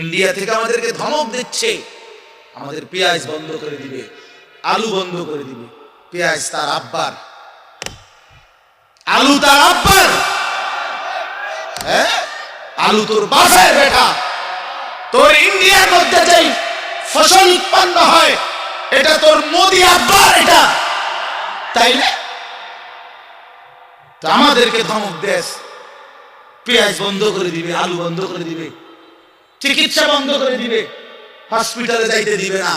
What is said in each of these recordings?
India থেকে আমাদেরকে ধমক দিচ্ছে, আমাদের পেঁয়াজ বন্ধ করে দিবে, আলু বন্ধ করে দিবে। পেঁয়াজ তার আব্বার, আলু তার আব্বার, আলু তোর বাপের বেটা। তোর ইন্ডিয়ার মধ্যে যেই ফসল উৎপন্ন হয় এটা তোর মোদি আব্বার, এটা তাই না? তো আমাদেরকে ধমক দেশ, পেঁয়াজ বন্ধ করে দিবে, আলু বন্ধ করে দিবে, চিকিৎসা বন্ধ করে দিবে, হসপিটালে যাইতে দিবে না,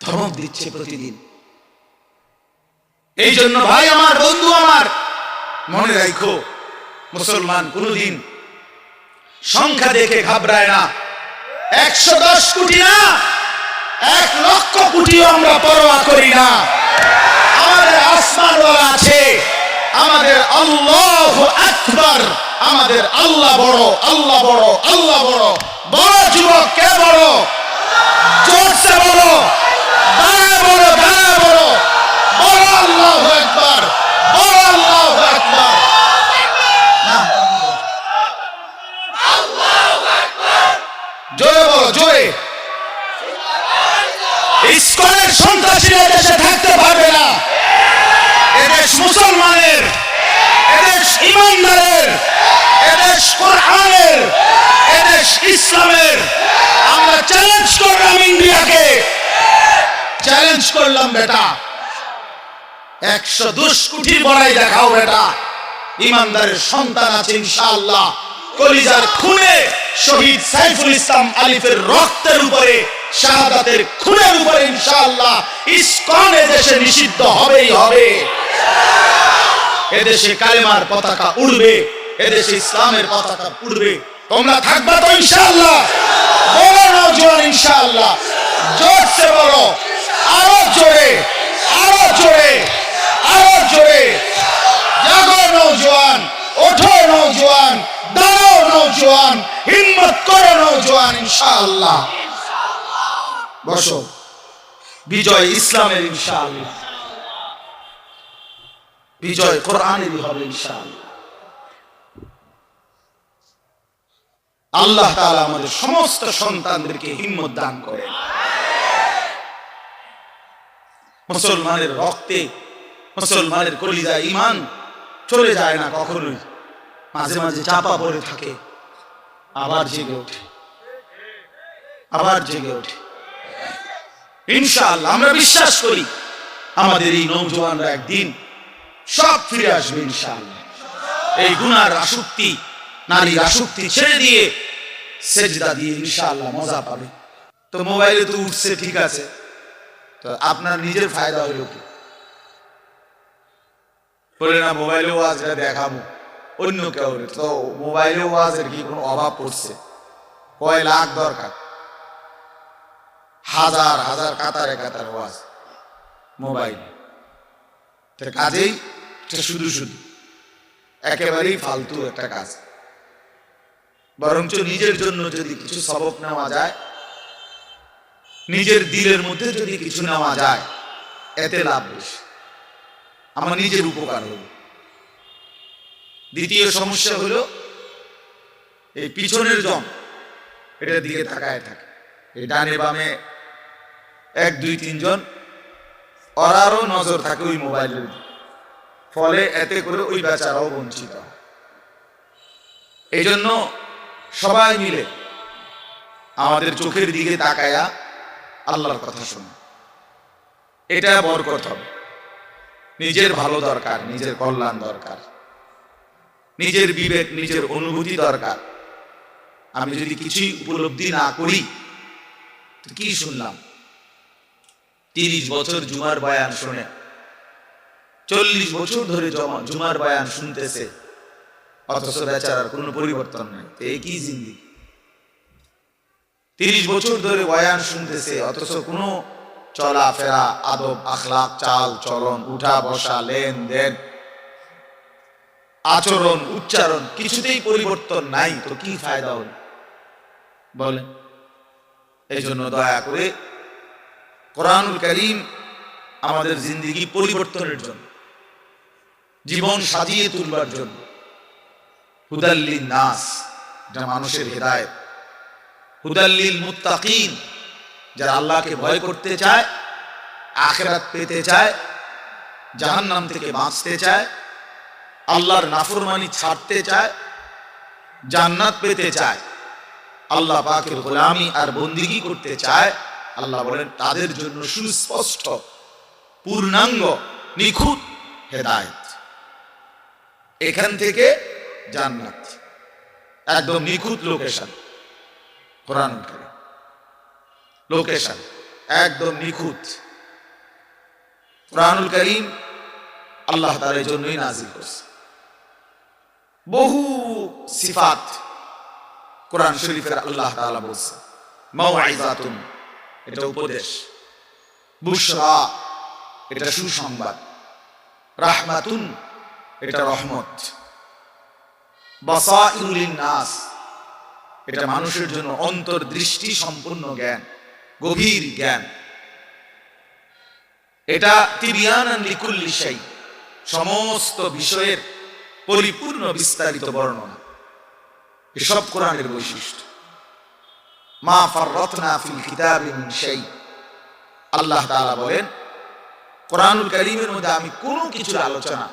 ধমক দিচ্ছে প্রতিদিন। এই জন্য ভাই আমার, বন্ধু আমার, মনে রাখো মুসলমান কোনদিন সংখ্যা দেখে ঘাবড়ায় না। 110 কোটি না, 1 লক্ষ কোটিও আমরা পরোয়া করি না। আমাদের আসমানওয়ালা আছে, আমাদের আল্লাহু আকবার, আমাদের আল্লাহ বড়, আল্লাহ বড়, আল্লাহ বড়। বড় যুবক কে বড়? জোরসে বড়, দাঁড়ায় বড়, দাঁড়ায় বড়, বড় আল্লাহু আকবার, বড় আল্লাহু আকবার। জোরে বলো, জোরে। ইসকনের সন্ত্রাসীরা দেশে থাকতে পারবে না। এদেশ মুসলমানের, এদেশ ইমানদারের, এদেশ কোরআনের, এদেশ ইসলামের। আমরা চ্যালেঞ্জ করলাম ইন্ডিয়াকে, চ্যালেঞ্জ করলাম বেটা, 110 কোটির বড়াই দেখাও বেটা। ইমানদারের সন্তান আছে ইনশাআল্লাহ। কলিজার খুনে শহীদ সাইফুল ইসলাম আলিফের রক্তের উপরে, শাহাদাতের খুনের উপরে ইনশাআল্লাহ ইসকন এদেশে নিষিদ্ধ হবেই হবে। এদেশে কালেমার পতাকা উড়বে, এদেশে ইসলামের পতাকা উড়বে। তোমরা থাকবা তো ইনশাআল্লাহ? বলো নওজোয়ান ইনশাআল্লাহ, জোরসে বলো, আরো জোরে, আরো জোরে, আরো জোরে। জাগো নওজোয়ান, ওঠো নওজোয়ান, দাঁড়াও নওজোয়ান, হিম্মত করো নওজোয়ান ইনশাআল্লাহ। বসো, বিজয় ইসলামের ইনশাআল্লাহ, বিজয় কোরআনেরই হবে ইনশাআল্লাহ। আল্লাহ তাআলা আমাদের সমস্ত সন্তানদেরকে হিম্মত দান করেন। মুসলমানের রক্তে, মুসলমানের কলিজায় ঈমান চলে যায় না কখনোই। মাঝে মাঝে চাপা পড়ে থাকে, আবার জেগে ওঠে, আবার জেগে ওঠে ইনশাআল্লাহ। আমরা বিশ্বাস করি আমাদের এই নওজোয়ানরা একদিন সব ফিরে আসবে ইনশাআল্লাহ। এই গুনার আসক্তি, নারীর আসক্তি ছেড়ে দিয়ে সেজদা দিয়ে ইনশাআল্লাহ মজা পাবে। তো মোবাইলে তো উঠছে, ঠিক আছে, তো আপনার নিজের ফায়দা হইল কি? বলে না মোবাইলে ওয়াজটা দেখাবো অন্য কেউ, তো মোবাইলে ওয়াজের কি কোনো অভাব পড়ছে? কয় লাখ দরকার, হাজার হাজার কাতারে কাতার ওয়াজ মোবাইল। কাজেই শুধু শুধু একেবারেই ফালতু একটা কাজ। বরঞ্চ নিজের জন্য যদি কিছু সবক নেওয়া যায়, নিজের দিলের মধ্যে যদি কিছু নেওয়া যায়, এতে লাভ বেশি, আমার নিজের উপকার হল। দ্বিতীয় সমস্যা হলো এই পিছনের জন, এটার দিকে তাকায় থাকে। এই ডানে বামে 1 2 3 জন, ওরারও নজর থাকে ওই মোবাইলের দিকে, ফলে এতে করে ওই বেচারাও বঞ্চিত হয়। এই জন্য সবাই মিলে আমাদের চোখের দিকে তাকায়া আল্লাহর কথা শোনা, এটা বরকত হবে। নিজের ভালো দরকার, নিজের কল্যাণ দরকার, নিজের বিবেক, নিজের অনুভূতি দরকার। আমি যদি কিছুই উপলব্ধি না করি, কি শুনলাম? 30 বছর জুমার বয়ান শুনে, 40 বছর ধরে জুমার বয়ান শুনতেছে, অথচ বেচারার কোনো পরিবর্তন নেই। এই কি জিন্দেগি? 30 বছর ধরে বয়ান শুনতেছে, অথচ কোনো চলাফেরা, আদব, আখলাক, চাল চলন, উঠা বসা, লেনদেন, আচরণ, উচ্চারণ কিছুতেই পরিবর্তন নাই। তো কি ফায়দা হল বলেন? এই জন্য দয়া করে কোরআনুল কারীম আমাদের জিন্দেগি পরিবর্তনের জন্য, জীবন সাজিয়ে তুলবার জন্য, হুদাল লিন নাস, যা মানুষের হেদায়েত, হুদাল্লিল মুত্তাকিন, যারা আল্লাহকে ভয় করতে চায়, আখিরাত পেতে চায়, জাহান্নাম থেকে বাঁচতে চায়, আল্লাহর নাফরমানি ছাড়তে চায়, জান্নাত পেতে চায়, আল্লাহ পাকের গোলামি আর বন্দিগি করতে চায়, আল্লাহ বলেন তাদের জন্য সুস্পষ্ট পূর্ণাঙ্গ নিখুঁত হেদায়েত। এখান থেকে জান্নাত একদম নিখুঁত লোকেশন, কোরআন লোকেশন একদম নিখুঁত। কোরআনুল কারীম আল্লাহ তাআলা এর জন্যই নাযিল করেছে। বহু সিফাত কোরআন শরীফের আল্লাহ তাআলা বলছেন। মাউইযাতুন, এটা উপদেশ, বুশরা, এটা সুসংবাদ, রাহমাতুন, এটা রহমত, বাসাইরুল লিন্নাস, এটা মানুষের জন্য অন্তর্দৃষ্টি সম্পূর্ণ জ্ঞান, গভীর জ্ঞান, এটা তিবিয়ানান লিকুল্লি শাই, সমস্ত বিষয়ের পরিপূর্ণ বিস্তারিত বর্ণনা। এসব কোরআনের বৈশিষ্ট্য। মা ফাররাতনা ফিল কিতাবি মিন শাই, আল্লাহ তাআলা বলেন কোরআনুল কারীমের মধ্যে আমি কোনো কিছুর আলোচনা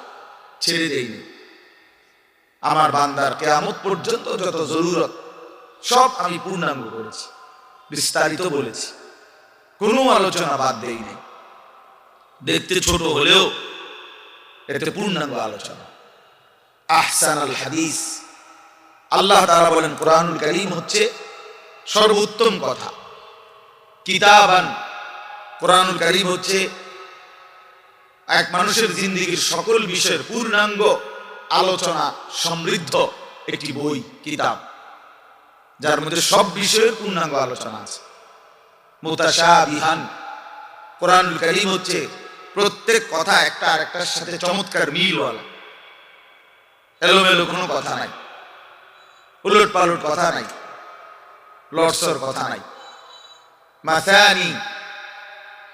ছেড়ে দেইনি। আমার বান্দার কিয়ামত পর্যন্ত যত জরুরত সব আমি পূর্ণাঙ্গ করেছি, বিস্তারিত বলেছি, কোনো আলোচনা বাদ দেইনি। দেখতে ছোট হলেও এতে পূর্ণাঙ্গ আলোচনা। আহসানুল হাদিস, আল্লাহ তাআলা বলেন কোরআনুল কারীম হচ্ছে সর্বোত্তম কথা। কিতাবান, কোরআনুল কারীম হচ্ছে এক মানুষের জিন্দেগীর সকল বিষয়ের পূর্ণাঙ্গ আলোচনা সমৃদ্ধ একটি বই, কিতাব, যার মধ্যে সব বিষয়ের পূর্ণাঙ্গ আলোচনা আছে। মুতাশাবিহান, কোরআনুল কারীম হচ্ছে প্রত্যেক কথা একটা আরেকটার সাথে চমৎকার মিলওয়ালা, এলোমেলো কোনো কথা নাই, উলট পালট কথা নাই, লটসর কথা নাই। মাসানি,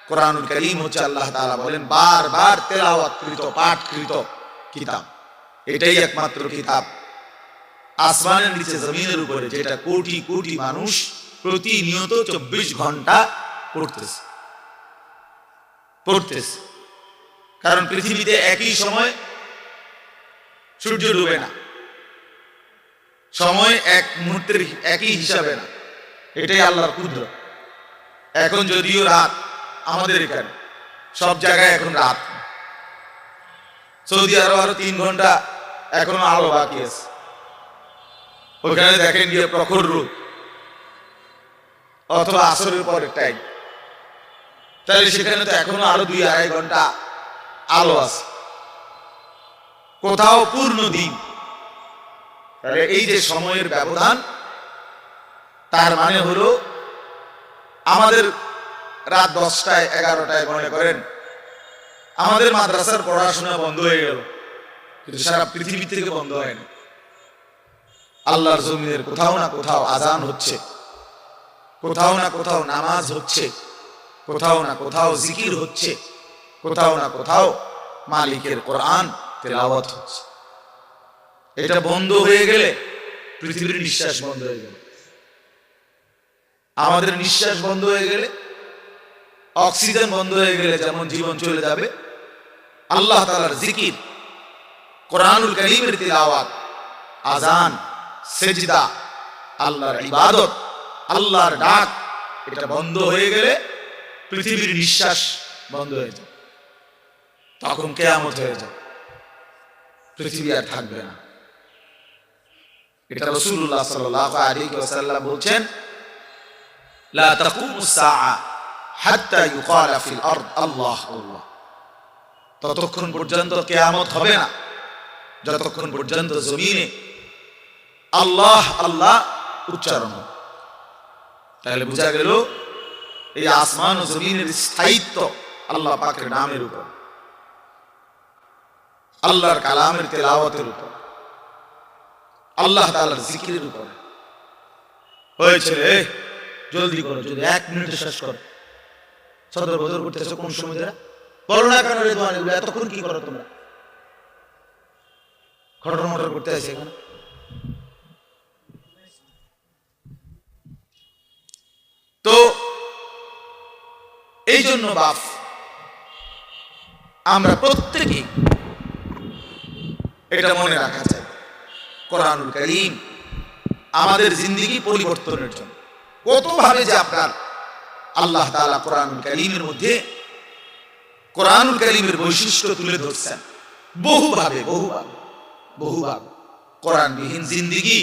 কোরআনুল কারীম হচ্ছে আল্লাহ তাআলা বলেন বারবার তেলাওয়াতকৃত, পাঠকৃত কিতাব। এটাই একমাত্র কিতাব আসমানের নিচে জমিনের উপরে যেটা কোটি কোটি মানুষ প্রতিনিয়ত 24 ঘন্টা পড়তেছে। কারণ পৃথিবীতে একই সময় সূর্য ডুবে না, সময় এক মুহূর্তের একই হিসাবে না, এটাই আল্লাহর কুদরত। এখন যদিও রাত, আমাদের এখানে সব জায়গায় এখন রাত, সৌদি আরব আরো 3 ঘন্টা এখনো আলো বাকি আছে। ওখানে দেখেন গিয়ে প্রখর রোদ, অথবা আসরের পরের টাইম, তাহলে সেখানে তো এখনো আরো 2-2.5 ঘন্টা আলো আছে, কোথাও পূর্ণ দিন। তাহলে এই যে সময়ের ব্যবধান, তার মানে হলো আমাদের রাত 10টায় 11টায় মনে করেন আমাদের মাদ্রাসার পড়াশোনা বন্ধ হয়ে গেল, কিন্তু সারা পৃথিবী থেকে বন্ধ হয়নি। আল্লাহর জমিনের কোথাও না কোথাও আজান হচ্ছে, কোথাও না কোথাও নামাজ হচ্ছে, কোথাও না কোথাও জিকির হচ্ছে, কোথাও না কোথাও মালিকের কোরআন তেলাওয়াত হচ্ছে। এটা বন্ধ হয়ে গেলে পৃথিবীর নিঃশ্বাস বন্ধ হয়ে গেল। আমাদের নিঃশ্বাস বন্ধ হয়ে গেলে, অক্সিজেন বন্ধ হয়ে গেলে যেমন জীবন চলে যাবে, আল্লাহ তাআলার জিকির, কোরআনুল কারীমের তিলাওয়াত, আজান, সেজদা, আল্লাহর ইবাদত, আল্লাহর ডাক, এটা বন্ধ হয়ে গেলে পৃথিবীর নিঃশ্বাস বন্ধ হয়ে যায়। তখন কিয়ামত হয়ে যায়, পৃথিবী আর থাকবে না। এটা রাসূলুল্লাহ সাল্লাল্লাহু আলাইহি ওয়াসাল্লাম বলছেন, লা তাকুমুস সাআ হাত্তা ইউকালা ফিল আরদ আল্লাহ আল্লাহ। ততক্ষণ পর্যন্ত কিয়ামত হবে না যতক্ষণ পর্যন্ত জমিনে আল্লাহ আল্লাহ উচ্চারণ হবে। তাহলে বোঝা গেল এই আসমান ও জমিনের স্থায়িত্ব আল্লাহ পাকের নামের উপর, আল্লাহর কালামের তেলাওয়াতের উপর, আল্লাহ তাআলার জিকিরের উপর। হয়েছে রে, জলদি করো, যদি 1 মিনিটে শেষ করো। সদর বদর করতেছো কোন সময় ধরে? বলো না কেন রে দোয়ান, এগুলো এতক্ষণ কি করো তোমরা? খটর মটর করতে আছে এখানে। জন্য বাপ আমরা প্রত্যেকেই এটা মনে রাখা চাই, কোরআনুল কারীম আমাদের জিন্দেগি পরিবর্তনের জন্য কত ভাবে যে আপনার আল্লাহ তাআলা কোরআনুল কারীমের মধ্যে কোরআনুল কারীমের বৈশিষ্ট্য তুলে ধরছেন বহুভাবে। কোরআনবিহীন জিন্দেগি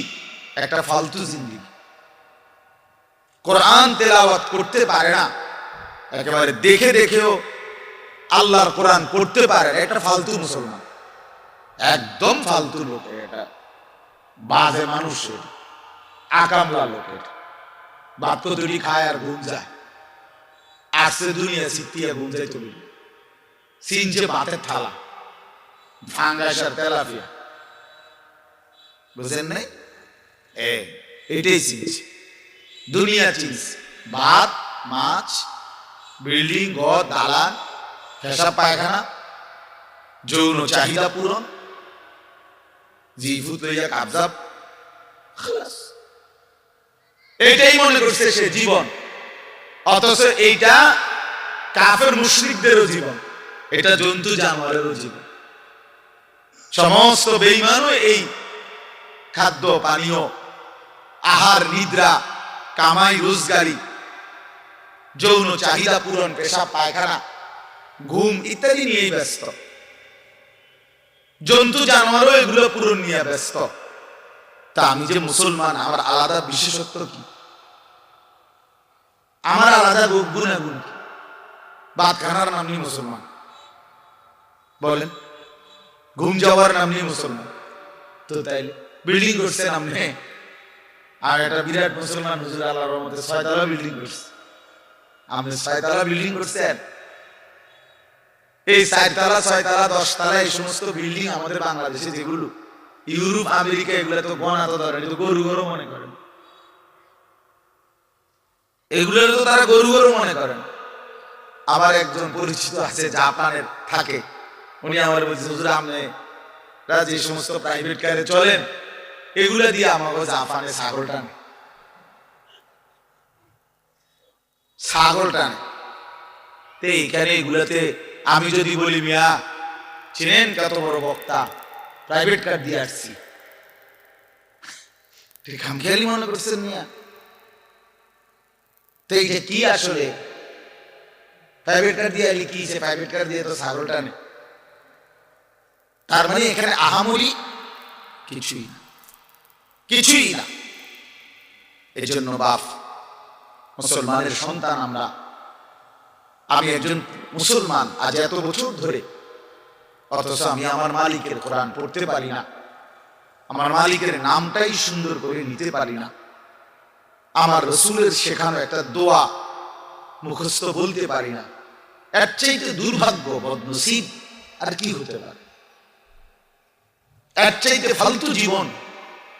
একটা ফালতু জিন্দেগি। কোরআন তেলাওয়াত করতে পারে না, একেবারে দেখে দেখেও আল্লাহর কোরআন পড়তে পারে না, এটা ফালতু মুসলমান, একদম ফালতু লোক, এটা বাজে মানুষের আকামলা লোকের বাদ কতটি খায় আর ঘুম যায়, আসছে দুনিয়া সিটিয়া ঘুম যায়, তুমি সিনছে ভাতের থালা ফাঙ্গাস আর তেলাপিয়া, বুঝেন নাই? এটাই চিনছে দুনিয়া, চিনছে ভাত মাছ বিল্ডিং ঘর দালান পেশাব পায়খানা যৌন চাহিদা পূরণ জিফুত লইয়া কাবজাব, এটাই মনে করছে সে জীবন। অথচ এইটা কাফের মুশরিকদেরও জীবন, এটা জন্তু জানোয়ারেরও জীবন। সমস্ত বেঈমানও এই খাদ্য পানীয় আহার নিদ্রা কামাই রোজগারি যৌন চাহিদা পূরণ পেশাব পায়খানা ঘুম ইত্যাদি নিয়েই ব্যস্ত। জন্তু জানোয়ারও এগুলো পূরণ নিয়ে ব্যস্ত। তা আমি যে মুসলমান, আমার আলাদা বিশেষত্ব কি? আমার আলাদা গুণাগুণ কি? ভাত খানার নাম নিয়ে মুসলমান বলেন, ঘুম যাওয়ার নাম নিয়ে মুসলমান, তো তাইলে বিল্ডিং করছে নাম নেই, আর একটা বিরাট মুসলমান হুজুর আল্লাহর রহমতে 6 তলা বিল্ডিং করছে। আপনি 6 তলা বিল্ডিং করছেন? এই 4 তলা 6 তলা 10 তলা এই সমস্ত বিল্ডিং আমাদের বাংলাদেশে যেগুলো, ইউরোপ আমেরিকা এগুলো তো গণা তো ধরেন, তো গরু গরু মনে করেন, এগুলো তো তারা গরু গরু মনে করেন। আবার একজন পরিচিত আছে জাপানের থাকে, উনি আমার বলছে হুজুর আপনারা যে সমস্ত প্রাইভেট কারে চলেন এগুলা দিয়ে আমাকে জাপানে ছাগল টানে, ছাগল টানে। তো এইখানে এগুলাতে আমি যদি বলি মিয়া চিনেন কত বড় বক্তা, প্রাইভেট কার দিয়ে আসছি, ঠিক খামখেয়ালি মনে করছেন মিয়া? তো এইটা কি আসলে প্রাইভেট কার দিয়ে আলি কি, প্রাইভেট কার দিয়ে তো ছাগল টানে, তার মানে এখানে আহামরি কিছুই না। এই জন্য বাপ, মুসলমানের সন্তান আমরা, আমি একজন মুসলমান আজ এত বছর ধরে, অথচ আমি আমার মালিকের কোরআন পড়তে পারি না, আমার মালিকের নামটাই সুন্দর করে নিতে পারি না, আমার রসুলের শেখানো একটা দোয়া মুখস্থ বলতে পারি না। এর চাইতে দুর্ভাগ্য বদনসিব আর কি হতে পারে? এর চাইতে ফালতু জীবন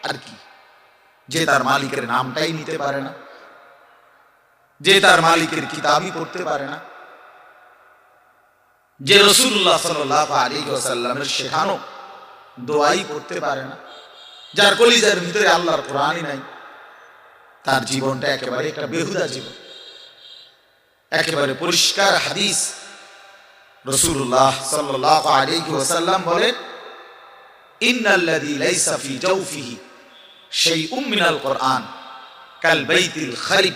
আর কি? যে তার মালিকের নামটাই নিতে পারে না, যে তার মালিকের কিতাবই পড়তে পারে না, যে রাসূলুল্লাহ সাল্লাল্লাহু আলাইহি ওয়াসাল্লামের শেখানো দোয়াই পড়তে পারে না, যার কলিজার ভিতরে আল্লাহর কোরআনই নাই, তার জীবনটা একেবারে একটা বেহুদা জীবন। একেবারে পরিষ্কার হাদিস, রাসূলুল্লাহ সাল্লাল্লাহু আলাইহি ওয়াসাল্লাম বলেন, ইন্নাল্লাযী লাইসা ফি জাওফিহি শাইউম মিনাল কোরআন কাল বাইতিল খারিব।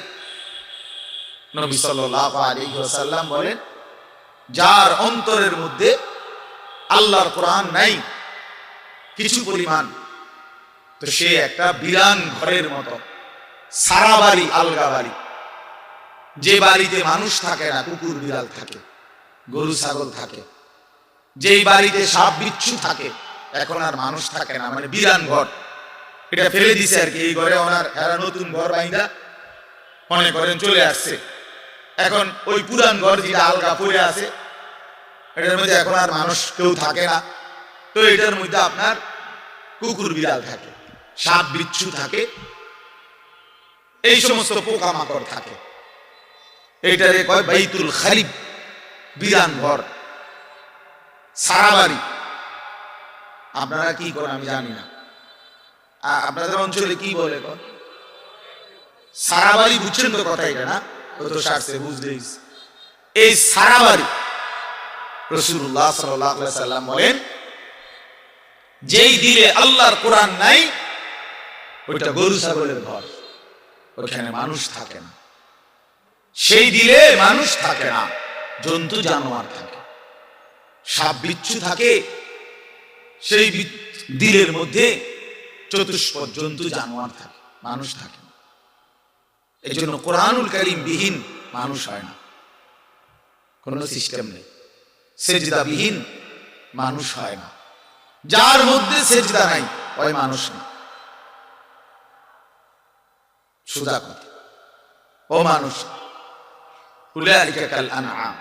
নবী সাল্লাল্লাহু আলাইহি ওয়াসাল্লাম বলেন, যার অন্তরের মধ্যে আল্লাহর কোরআন নাই কিছু পরিমাণ, তো সে একটা বিরান ঘরের মতো, সারা বাড়ি আলগা বাড়ি, যে বাড়িতে মানুষ থাকে না, কুকুর বিড়াল থাকে, গরু ছাগল থাকে, যেই বাড়িতে সাপ বিচ্ছু থাকে, এখন আর মানুষ থাকে না, মানে বিরান ঘর, এটা ফেলে দিছে আর কি। এই ঘরে ওনার এরা নতুন ঘর বাইন্দা মনে করেন চলে আসছে, এখন ওই পুরান ঘর যেটা আলগা পড়ে আছে, এটার মধ্যে এখন আর মানুষ কেউ থাকে না, তো এটার মধ্যে আপনার কুকুর বিড়াল থাকে, সাপ বিচ্ছু থাকে, এই সমস্ত পোকামাকড় থাকে, এইটারে কয় বাইতুল খারিব, বিরান ঘর, সারা বাড়ি। আপনারা কি করেন আমি জানি না, আপনাদের অঞ্চলে কি বলে সারা বাড়ি? বুঝছেন তো কথা এটা না? ও তো সারছে বুঝলেই, এই সারা বাড়ি। রাসূলুল্লাহ সাল্লাল্লাহু আলাইহি ওয়াসাল্লাম বলেন, যেই দিলে আল্লাহর কোরআন নাই ওইটা গরু ছাগলের ঘর, ওখানে মানুষ থাকে না। সেই দিলে মানুষ থাকে না, জন্তু জানোয়ার থাকে, সাপ বিচ্ছু থাকে। সেই দিলের মধ্যে চতুষ্পদ জন্তু জানোয়ার থাকে, মানুষ থাকে না। এই জন্য কোরআনুল কারীম বিহীন মানুষ হয় না, কোন সিস্টেম নেই। সেজদা বিহীন মানুষ হয় না, যার মধ্যে সেজদা নাই ওই মানুষ না। সোজা কথা, ও মানুষ। উলাইকা কাল আনআম,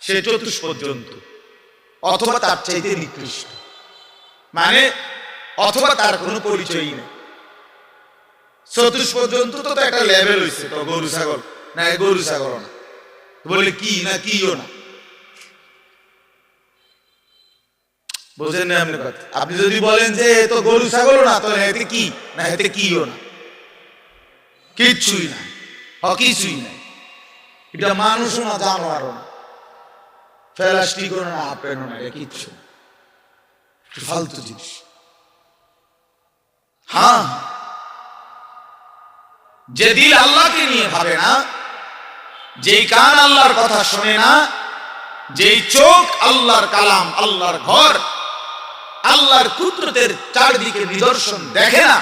সে চতুষ্পদ জন্তু অথবা তার চাইতে নিকৃষ্ট, মানে অথবা তার কোনো পরিচয়ই নেই। চতুষ্পদ জন্তু তো একটা লেভেল হইছে, তো গরু ছাগল না, গরু ছাগল না বলে কি না কিও না, বুঝেন না আপনি কথা? আপনি যদি বলেন যে তো গরু ছাগল না, তো এতে কি না, এতে কিও না, কিচ্ছুই না, কিছুই নাই। এটা মানুষও না, জানোয়ারও না, প্লাস্টিকও না, আপেলও না, কিচ্ছু ফালতু জিনিস। হ্যাঁ, যে দিল আল্লাহকে নিয়ে ভাবে না, যেই কান আল্লাহর কথা শোনে না, যেই চোখ আল্লাহর কালাম, আল্লাহর ঘর, আল্লাহর কুদরতের চারদিকে নিদর্শন দেখে না,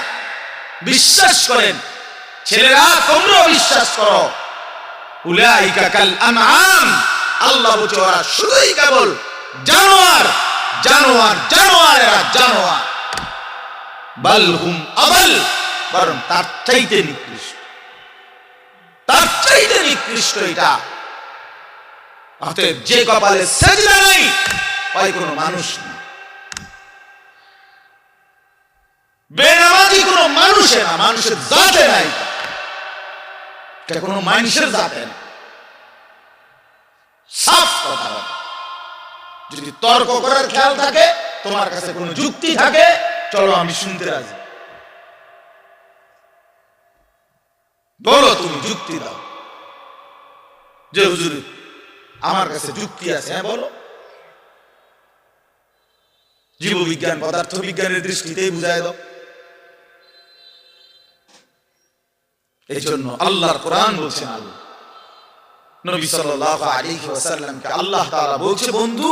বিশ্বাস করেন ছেলেরা, তোমরা বিশ্বাস করো, উলাইকা কাল আনআম, আল্লাহ বলছে ওরা শুধুই কেবল জানোয়ার, জানোয়ার, জানোয়ার, এরা জানোয়ার। বাল হুম আদাল, বরং তার চাইতে নিকৃষ্ট, তার চাইতে নিকৃষ্ট এটা। অতএব যে কপালে সেজদা নাই ওই কোনো মানুষ না, বেনামাজি কোনো মানুষে না, মানুষের জাতে নাই, এটা কোনো মানুষের জাতে না। সাফ কথা। যদি তর্ক করার খেয়াল থাকে, তোমার কাছে কোনো যুক্তি থাকে, চলো আমি শুনতে রাজি, বলো, তুমি যুক্তি দাও যে হুজুর আমার কাছে যুক্তি আছে, হ্যাঁ বলো। জীববিজ্ঞান পদার্থ বিজ্ঞানের দৃষ্টিতেই বুঝায় দাও। এই জন্য আল্লাহর কোরআন বলছেন, আল্লাহ নবী সাল্লাল্লাহু আলাইহি ওয়াসাল্লামকে আল্লাহ তাআলা বলছে, বন্ধু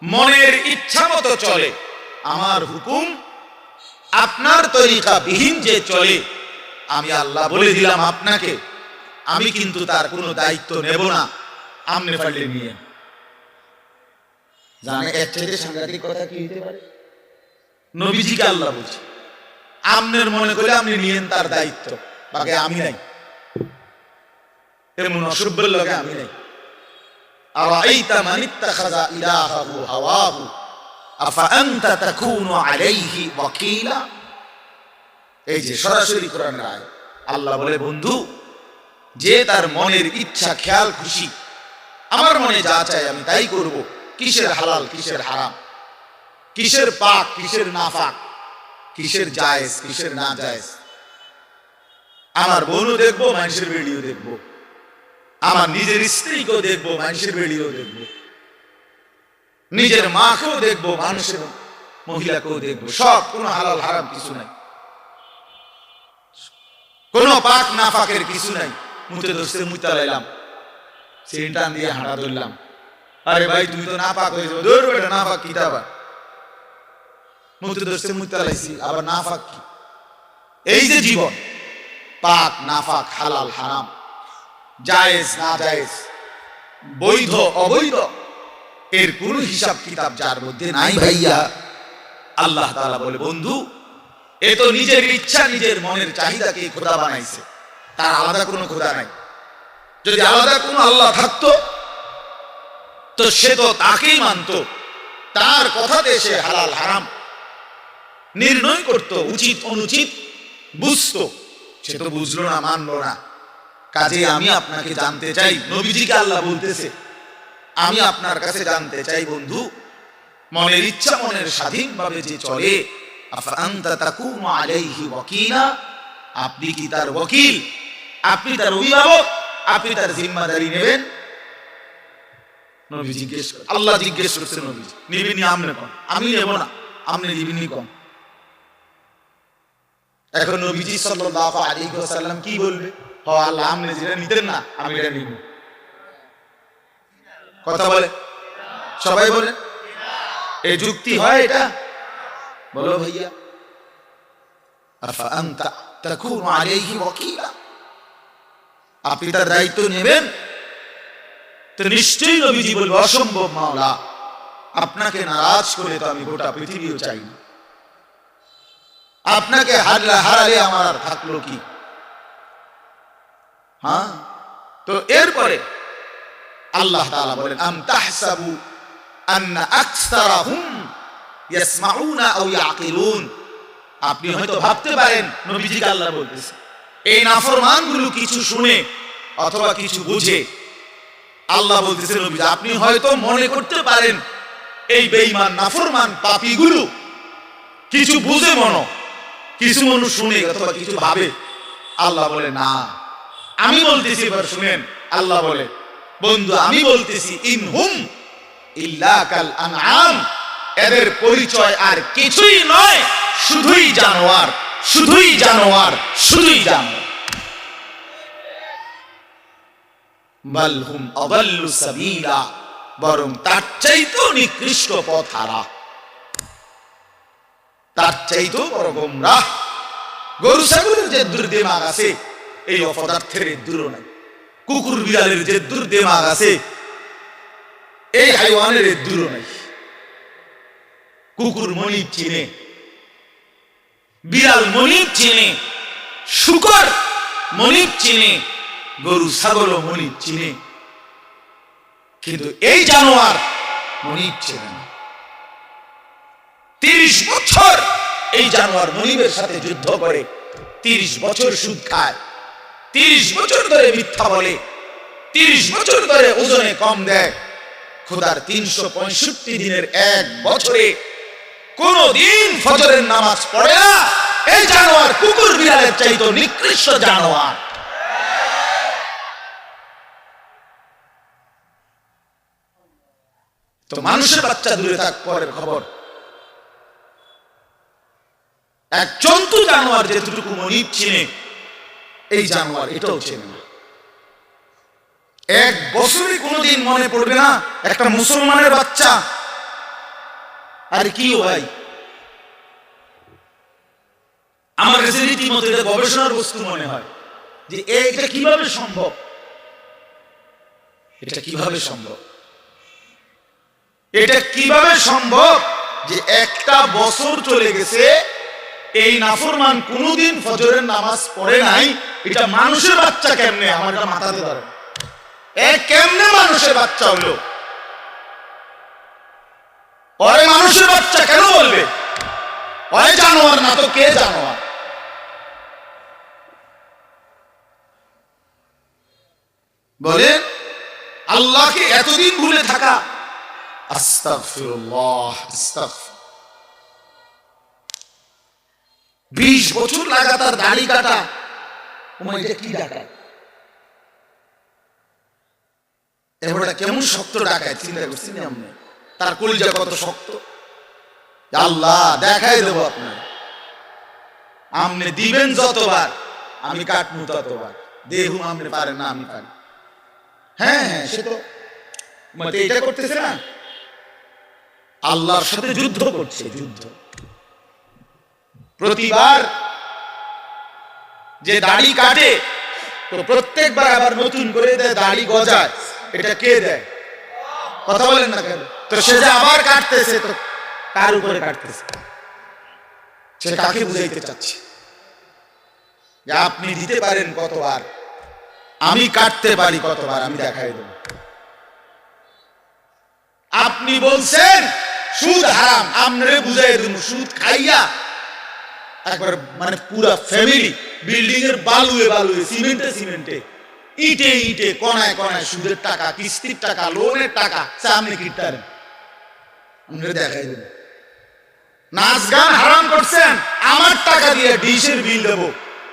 মনের ইচ্ছা মতো চলে, আমার হুকুম আপনার তরিকা বিহীন যে চলে, আমি আল্লাহ বলে দিলাম আপনাকে, আমি কিন্তু তার কোনো দায়িত্ব নেব না, আমনে পারলে নিয়ে। জানে এর চাইতে সাংঘাতিক কথা কি হতে পারে? নবীজিকে আল্লাহ বলছে, আমনের মনে করলে আপনি নিয়েন তার দায়িত্ব, বাকি আমি নাই, এমন অসভ্যের লগে আমি নাই। আরাইতা মান ইত্তাখাযা ইলাহাহু হাওয়াহু আফা আনতা তাকুনু আলাইহি ওয়াকিলা। এই যে সরাসরি কোরআনের আয়াত, আল্লাহ বলে, বন্ধু যে তার মনের ইচ্ছা খেয়াল খুশি, আমার মনে যা চাই আমি তাই করব, কিসের হালাল কিসের হারাম, কিসের পাক কিসের নাফাক, কিসের জায়েজ কিসের না জায়েজ, আমার বোনও দেখবো, মানুষের ভিডিও দেখবো, আমার নিজের স্ত্রীকেও দেখবো, মানুষের ভিডিও দেখবো, নিজের মাকেও দেখবো, মানুষের মহিলাকেও দেখবো, সব, কোনো হালাল হারাম কিছু নাই, কোনো পাক নাফাকের কিছু নাই। মুতে ধরছে মুতা লাইলাম, সেন্টান দিয়ে হাঁটা ধরলাম, আরে ভাই তুমি তো নাপাক হয়ে যাবে, ধর বেটা নাপাক কি আবার, মুতে ধরছে মুতা লাইছি, আবার নাফাক কি? এই যে জীবন, পাক নাফাক, হালাল হারাম, জায়েজ না জায়েজ, বৈধ অবৈধ, এর কোন হিসাব কিতাব যার মধ্যে নাই ভাইয়া, আল্লাহ তাআলা বলে, বন্ধু এ তো নিজের ইচ্ছা নিজের মনের চাহিদাকে খোদা বানাইছে, তার আলাদা কোনো খোদা নাই। যদি আলাদা কোনো আল্লাহ থাকতো তো সে তো তাকেই মানতো, তার কথাতে সে হালাল হারাম নির্ণয় করত, উচিত অনুচিত বুঝতো, সে তো বুঝলো না, মানলো না। কাজে আমি আপনাকে জানতে চাই, নবীজিকে আল্লাহ বলতেছে, আমি আপনার কাছে জানতে চাই বন্ধু, মনের ইচ্ছা মনের স্বাধীনভাবে যে চলে, আফা আনতা তাকুনু আলাইহি ওয়াকিলা, আপনি কি তার ওয়াকিল, আপনি তার অভিভাবক, আপনি তার জিম্মাদারি নেবেন, নবী জিজ্ঞেস করে, আল্লাহ জিজ্ঞেস করছে নবী নিবিনি আমনে কম, আমি নেব না, আমনে নিবিনি কম। এখন নবীজি সাল্লাল্লাহু আলাইহি ওয়াসাল্লাম কি বলবে? হ আল্লাহ, আমনে যেটা নিতেন না আমি এটা নিব। কথা বলে, সবাই বলে, এই যুক্তি হয় এটা? বলো ভাইয়া। আফা আনতা তাকুনু আলাইহি ওয়াকিলা, আপনি তার দায়িত্ব নেবেন? তো নিশ্চয়ই নবীজি বলবে, অসম্ভব মাওলা, আপনাকে নারাজ করে তো আমি গোটা পৃথিবীও চাই না, আপনাকে হারালে আমার আর থাকলো কি। হ্যাঁ, তো এরপরে আল্লাহ তাআলা বলেন, আম তাহসাবু আন্না আকসারাহুম ইয়াসমাউনা আও ইয়াকিলুন, আপনি হয়তো ভাবতে পারেন, নবীজিকে আল্লাহ বলতেছে, এই নাফরমানগুলো কিছু শুনে অথবা কিছু বুঝে। আল্লাহ বলতেছে নবীজি, আপনি হয়তো মনে করতে পারেন এই বেঈমান নাফরমান পাপীগুলো কিছু বুঝে, কিছু মানুষ শুনে অথবা কিছু ভাবে। আল্লাহ বলে না, আমি বলতেছি, এবার শুনেন। আল্লাহ বলে, বন্ধু আমি বলতেছি, ইনহুম ইল্লা কাল আনআম, এদের পরিচয় আর কিছুই নয়, শুধুই জানোয়ার, শুধুই জানোয়ার, শুধুই জানোয়ার। বাল হুম আদাল্লু সাবিলা, বরং তার চাইতেও নিকৃষ্ট পথহারা, তার চাইতেও বড় গোমরাহ। গরু ছাগলের যে দুর্দিমাগ আছে, এই অপদার্থের দূর নাই। কুকুর বিড়ালের যে দুর্দিমাগ আছে, এই হাইওয়ানের দূর নাই। কুকুর মনিব চিনে, বিড়াল মনিব চিনে, শুকর মনিব চিনে, গরু ছাগলও মনিব চিনে, কিন্তু এই জানোয়ার মনিব চিনে না। 30 বছর এই জানোয়ার মনিবের সাথে যুদ্ধ করে, 30 বছর সুদ খায়, 30 বছর ধরে মিথ্যা বলে, 30 বছর ধরে ওজনে কম দেয়। খোদার 365 দিনের এক বছরে কোনদিন ফজরের নামাজ পড়ে না। এই জানোয়ার কুকুর বিড়ালের চাইতো নিকৃষ্ট জানোয়ার। তো মানুষের বাচ্চা দূরে থাক, পরের খবর। এক জন্তু জানোয়ার যেটুকু মনিব চিনে, এই জানোয়ার এটাও চেনে না। এক বছরে কোনদিন মনে পড়বে না একটা মুসলমানের বাচ্চা, আর কি ভাই, আমার কাছে রীতিমতো এটা গবেষণার বস্তু মনে হয় যে এটা কিভাবে সম্ভব, এটা কিভাবে সম্ভব, এটা কিভাবে সম্ভব যে একটা বছর চলে গেছে, এই নাফরমান কোনদিন ফজরের নামাজ পড়ে নাই। এটা মানুষের বাচ্চা কেমনে, আমার এটা মাথাতে ধরে, কেমনে মানুষের বাচ্চা হলো? ওরে মানুষের বাচ্চা কেন বলবে? ওরে জানোয়ার না তো কে জানোয়ার? বলেন, আল্লাহকে এতদিন ভুলে থাকা। আস্তাগফিরুল্লাহ, আস্তাগফির। 20 বছর লাগাতার দাড়ি কাটা, এটা কি ডাকাত? এবারটা কেমন শক্ত ডাকায়, চিন্তা করছেন আপনি? তার কলিজা কত শক্ত। আল্লাহ দেখাই দেবো আপনার, আমনে দিবেন যতবার আমি কাটমু ততবার। দেহু আমনে পারেন না, আমি পারি। হ্যাঁ হ্যাঁ, সে তো এটা করতেছে না, আল্লাহর সাথে যুদ্ধ করছে, যুদ্ধ। প্রতিবার যে দাড়ি কাটে, তো প্রত্যেকবার আবার নতুন করে দেয়, দাড়ি গজায়। এটা কে দেয়? কথা বলেন না কেন? তো সে যে আবার কাটতেছে, তো কার উপরে কাটতেছে? সে কাকে বুঝাইতে চাচ্ছে যে আপনি দিতে পারেন কতবার, আমি কাটতে পারি কতবার, আমি দেখাই দেব। আপনি বলছেন সুদ হারাম, আমরে বুঝাই দেব। সুদ খাইয়া একবার মানে পুরা ফ্যামিলি বিল্ডিং এর বালুয়ে বালুয়ে, সিমেন্টে সিমেন্টে, ইটে ইটে, কোনায় কোনায় সুদের টাকা, কিস্তির টাকা, লোনের টাকা সামনে কিটারেন, আমরা দেখাই দেব। নাচ গান হারাম করছেন, আমার টাকা দিয়ে ডিশের বিল দেবো,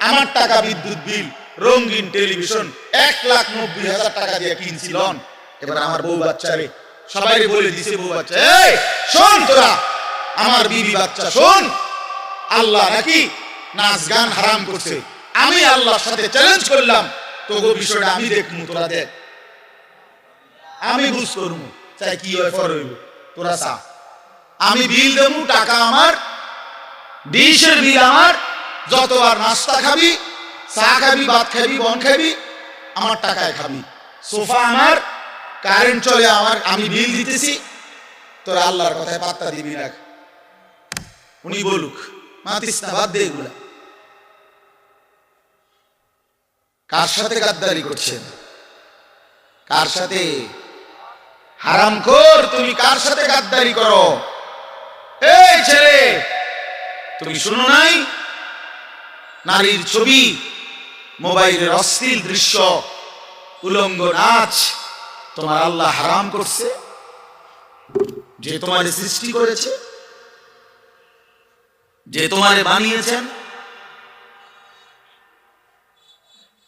আমার টাকা বিদ্যুৎ বিল, রঙিন টেলিভিশন 1,90,000 টাকা দিয়ে কিনছি লন। এবার আমার বউ বাচ্চারে সবাই বলে দিছে বউ বাচ্চা, এই শোন তোরা, আমার বিবি বাচ্চা শোন, আল্লাহ নাকি নাচ গান হারাম করছে। আমি আল্লাহর সাথে চ্যালেঞ্জ করলাম, তোগো বিষয়টা আমি দেখমু, তোরা দেখ, আমি বুঝ করবো, চাই কি হয় ফর হইব, তোরা চা, আমি বিল দেবো, টাকা আমার, ডিশের বিল আমার, যতবার নাস্তা খাবি, চা খাবি, ভাত খাবি, বন খাবি, আমার টাকায় খাবি, সোফা আমার, কারেন্ট চলে আমার, আমি বিল দিতেছি, তোরা আল্লাহর কথায় পাত্তা দিবি না। উনি বলুক, মাতিস না, বাদ দে এগুলা। কার সাথে গাদ্দারি করছেন? কার সাথে? হারামখোর, তুমি কার সাথে গাদ্দারি করো? এই ছেলে, তুমি শুনো নাই নারীর ছবি, মোবাইলের অশ্লীল দৃশ্য, উলঙ্গ নাচ তোমার আল্লাহ হারাম করছে? যে তোমার সৃষ্টি করেছে, যে তোমারে বানিয়েছেন।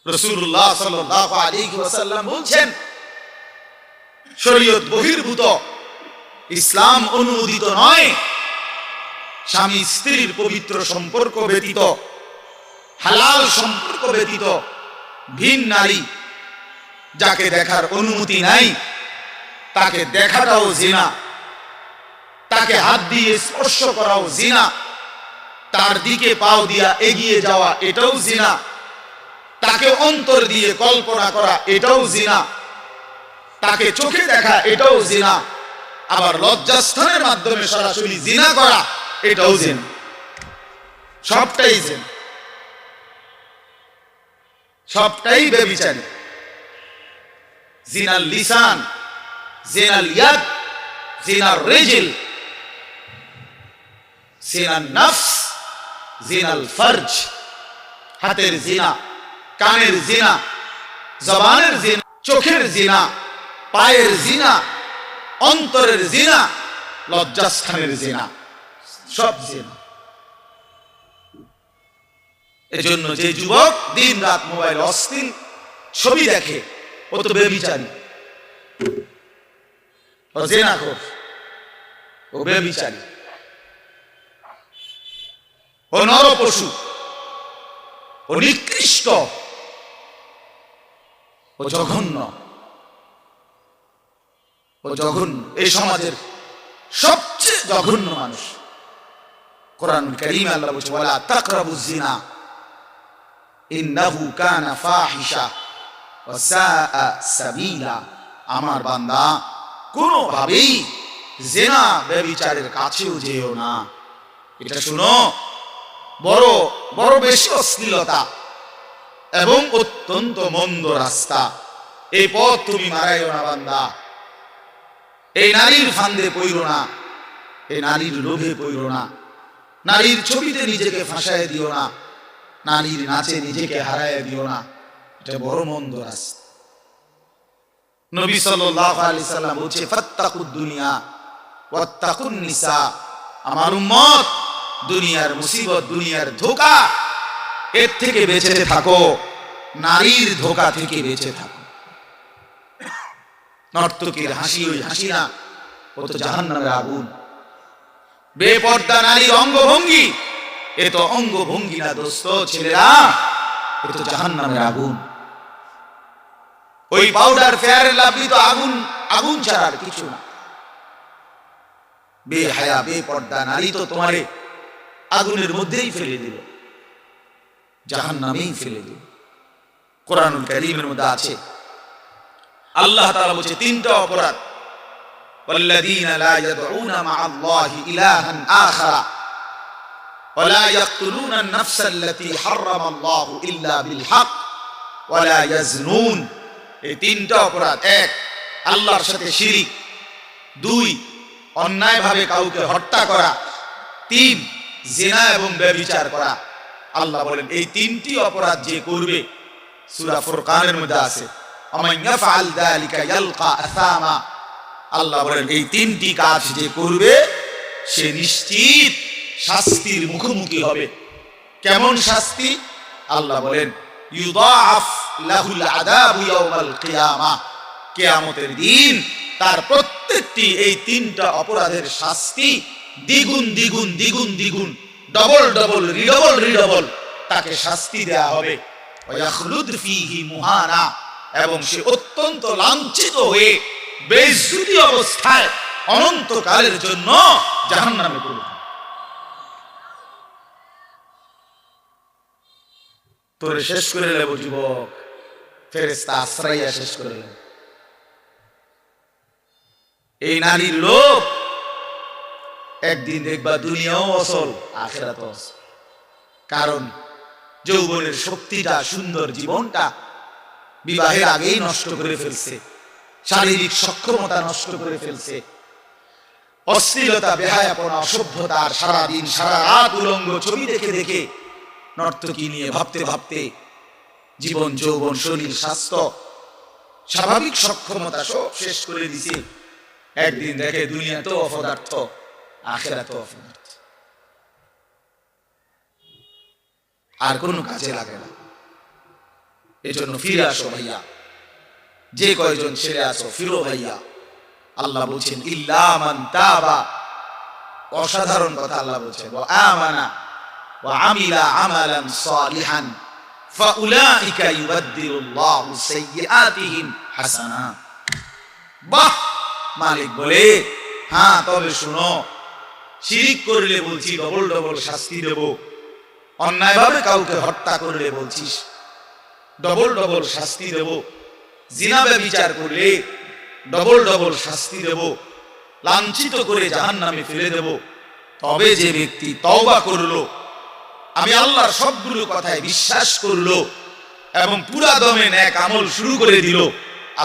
রাসূলুল্লাহ সাল্লাল্লাহু আলাইহি ওয়াসাল্লাম বলছেন, শরীয়ত বহির্ভূত, ইসলাম অনুমোদিত নয়, স্বামী স্ত্রীর পবিত্র সম্পর্ক ব্যতীত, হালাল সম্পর্ক ব্যতীত ভিন নারী যাকে দেখার অনুমতি নাই, তাকে দেখাটাও জিনা, তাকে হাত দিয়ে স্পর্শ করাও জিনা, তার দিকে পাও দিয়া এগিয়ে যাওয়া এটাও জিনা, তাকে অন্তর দিয়ে কল্পনা করা এটাও জিনা, তাকে চোখে দেখা এটাও জিনা, আবার লজ্জাস্থানের মাধ্যমে সরাসরি জিনা করা এটাও জিনা। সবটাই জিনা, সবটাই ব্যভিচারী। জিনাল লিসান, জিনাল ইয়াদ, জিনার রিজল, জিনাল নফস, জিনাল ফরজ, হাতের জিনা, কানের জিনা, জবানের জিনা, চোখের জিনা, পায়ের জিনা, অন্তরের জিনা, লজ্জাস্থানের জিনা, সব জিনা। এজন্য যে যুবক দিন রাত মোবাইল অশ্লীল ছবি দেখে, ও তো ব্যভিচারী, ও জিনাখোর, ও ব্যভিচারী, ও নরপশু, ও নিকৃষ্ট, ও জঘন্য, ও জঘন্য, এই সমাজের সবচেয়ে জঘন্য মানুষ। কোরআনুল কারীমে আল্লাহ বলছে, ওয়ালা তাকরাবুজ জিনা ইন্নাহু কানা ফাহিশা ওয়া সাআ সাবিলা। আমার বান্দা, কোনোভাবেই জিনা ব্যভিচারের কাছেও যেও না। এটা শুনো, বড় বড় বেশি অশ্লীলতা এবং অত্যন্ত মন্দ রাস্তা। এই পথ তুমি মারাইও না বান্দা। এই নারীর ফান্দে পইরো না, এই নারীর লোভে পইরো না, নারীর ছবিতে নিজেকে ফাঁসায় দিও না, নারীর নাচে নিজেকে হারায় দিও না। এটা বড় মন্দ রাস্তা। নবী সাল্লাল্লাহু আলাইহি সাল্লাম বলছে, ফাত্তাকুদ দুনিয়া ওয়াত্তাকুন নিসা। আমার উম্মত, দুনিয়ার মুসিবত, দুনিয়ার ধোঁকা, এর থেকে বেঁচে থাকো, নারীর ধোঁকা থেকে বেঁচে থাকো। নর্তকীর হাসি ওই হাসি না, ও তো জাহান্নামের আগুন। বেপর্দা নারীর অঙ্গভঙ্গি, এ তো অঙ্গভঙ্গি না দোস্ত, ছেলেরা, এ তো জাহান্নামের আগুন। ওই পাউডার, ফেয়ার লাভলি তো আগুন, আগুন ছাড়া আর কিছু না। বেহায়া বেপর্দা নারী তো তোমারে আগুনের মধ্যেই ফেলে দিল, জাহান্নামেই ফেলে দিল। কোরআনুল কারীমের মধ্যে আছে, আল্লাহ তাআলা বলছে তিনটা অপরাধ, ওয়াল্লাযীনা লা ইয়াদউনা মা'আল্লাহি ইলাহান আখারা ওয়া লা ইয়াকতুলুনা আন-নাফসা আল্লাতী হারামাল্লাহু ইল্লা বিল হক ওয়া লা ইয়াজনুন। এই তিনটা অপরাধ। এক, আল্লাহর সাথে শিরিক। দুই, অন্যায়ভাবে কাউকে হত্যা করা। তিন, জিনা এবং ব্যভিচার করা। আল্লাহ বলেন এই তিনটি অপরাধ যে করবে, সূরা ফুরকানের মধ্যে আছে, আমান ইয়াফআল যালিকা ইয়ালকা আসামা। আল্লাহ বলেন এই তিনটি কাজ যে করবে, সে নিশ্চিত শাস্তির মুখোমুখি হবে। কেমন শাস্তি? আল্লাহ বলেন ইউদাআফ লাহুল আযাবু ইয়াওমাল কিয়ামা। কিয়ামতের দিন তার প্রত্যেকটি এই তিনটা অপরাধের শাস্তি দ্বিগুণ দ্বিগুণ দ্বিগুণ দ্বিগুণ ডবল ডবল রিডবল রিডবল তাকে শাস্তি দেয়া হবে। ওয়াখলুদ ফীহি মুহানা, এবং সে অত্যন্ত লাঞ্ছিত হয়ে বেইজ্জতি অবস্থায় অনন্তকালের জন্য জাহান্নামে পড়বে। তোরে শেষ করে নেব যুবক, ফেরেশতা আশ্রাইয়া শেষ করে নেব। এই নারীর লোভ একদিন দেখবা দুনিয়াও অসল, আখিরাতও অসল। কারণ যৌবনের শক্তিটা, সুন্দর জীবনটা বিবাহের আগেই নষ্ট করে ফেলছে, শারীরিক সক্ষমতা নষ্ট করে ফেলছে, অশ্লীলতা, বেহায়াপনা, অসভ্যতা, আর সারাদিন সারা রাত উলঙ্গ ছবি দেখে দেখে নর্তকী নিয়ে ভাবতে ভাবতে জীবন, যৌবন, শরীর, স্বাস্থ্য, স্বাভাবিক সক্ষমতা সব শেষ করে দিছে। একদিন দেখে দুনিয়া তো অপদার্থ, আখিরাত তো অপদার্থ, আর কোনো কাজে লাগে না। এজন্য ফিরে আসো ভাইয়া, যে কয়জন ছেড়ে আসো ফিরো ভাইয়া। আল্লাহ বলছেন ইল্লা মান তাবা, অসাধারণ কথা আল্লাহ বলছেন, ওয়া আমানা ওয়া আমিলা আমালান সালিহান ফাউলাইকা ইউবাদদিলুল্লাহু সাইয়্যাতিহিম হাসানাত। বাহ! মালিক বলে, হ্যাঁ তবে শুনো, শিরিক করলে বলছি ডবল ডবল শাস্তি দেব, অন্যায়ভাবে কাউকে হত্যা করলে বলছিস ডবল ডবল শাস্তি দেব, জিনা ব্যভিচার করলে ডবল ডবল শাস্তি দেব, লাঞ্ছিত করে জাহান্নামে ফেলে দেব। তবে যে ব্যক্তি তওবা করলো, আমি আল্লাহর সবগুলো কথায় বিশ্বাস করলো এবং পুরা দমে নেক আমল শুরু করে দিল,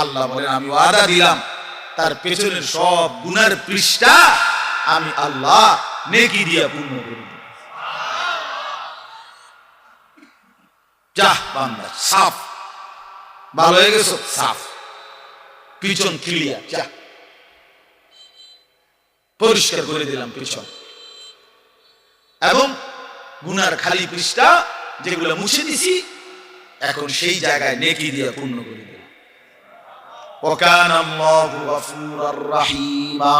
আল্লাহ বলেন আমি ওয়াদা দিলাম তার পেছনের সব গুনার পৃষ্ঠা আমি আল্লাহ নেকি দিয়ে পূর্ণ করে দেব। যাহ বান্দা, সাফ, ভালো হয়ে গেছো, সাফ, পিছন ক্লিয়ার, যা পরিষ্কার করে দিলাম পিছন, এবং গুনার খালি পৃষ্ঠা যেগুলো মুছে দিছি এখন সেই জায়গায় নেকি দিয়ে পূর্ণ করে দিলাম। ওয়াকানাল্লাহু গফুরার রহিমা।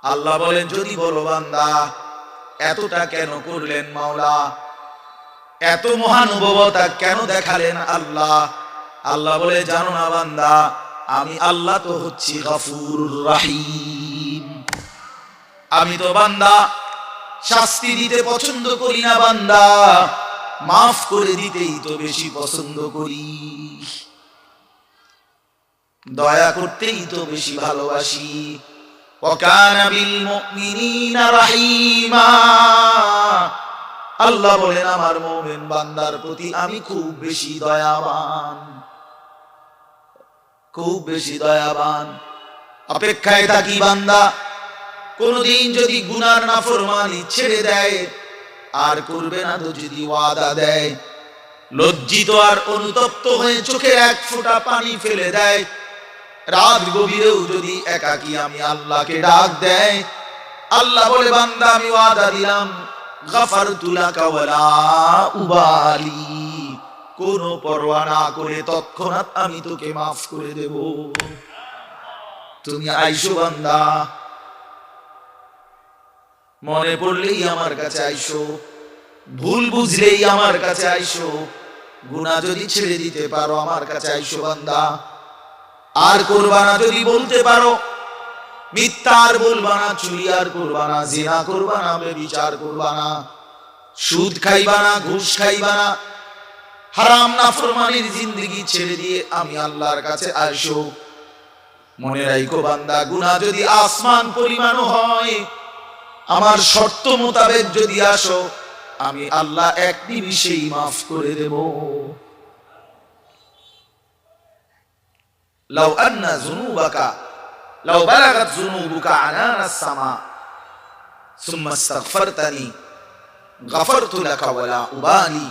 আল্লাহ বলেন, যদি বলো বান্দা এতটা কেন করলেন মাওলা, এত মহানুভবতা কেন দেখালেন আল্লাহ? আল্লাহ বলে, জানো না বান্দা, আমি আল্লাহ তো হচ্ছি গফুরুর রহিম। আমি তো বান্দা শাস্তি দিতে পছন্দ করি না বান্দা, মাফ করে দিতেই তো বেশি পছন্দ করি, দয়া করতেই তো বেশি ভালোবাসি। ওয়াকানা বিল মুমিনিনা রাহিমা। আল্লাহ বলেন, আমার মুমিন বান্দার প্রতি আমি খুব বেশি দয়াবান, খুব বেশি দয়াবান। অপেক্ষায় থাকি বান্দা কোনদিন যদি গুনার নাফরমানি ছেড়ে দেয় আর করবে না তো যদি ওয়াদা দেয়, লজ্জিত আর অনুতপ্ত হয়ে চোখে এক ফোঁটা পানি ফেলে দেয়, রাত গভীরেও যদি একাকী আমি আল্লাহকে ডাক দেয়, আল্লাহ বলে বান্দা আমি ওয়াদা দিলাম গাফারতু লাকা ওয়ালা উবালি, কোনো পরোয়া না করে তৎক্ষণাৎ আমি তোকে মাফ করে দেব। তুমি আইসো বান্দা, মনে পড়লেই আমার কাছে আইসো, ভুল বুঝলেই আমার কাছে আইসো, গুনাহ যদি ছেড়ে দিতে পারো আমার কাছে আইসো বান্দা। আর করবা না যদি বলতে পারো, মিথ্যা আর বলবা না, চুরি আর করবা না, জিনা করবা না, ব্যভিচার করবা না, সুদ খাইবা না, ঘুষ খাইবা না, হারাম নাফরমানির জিন্দেগি ছেড়ে দিয়ে আমি আল্লাহর কাছে আইসো। মনে রাখো বান্দা, গুনাহ যদি আসমান পরিমাণও হয়, আমার শর্ত মোতাবেক যদি আসো, আমি আল্লাহ এক নিমিষেই মাফ করে দেব। লাউ আন্না যুনুবাকা লাউ বালাগাত যুনুবুকা আনানাস সামা সুম্মা ইস্তাগফারতানি গাফারতু লাকা ওয়ালা উবালি।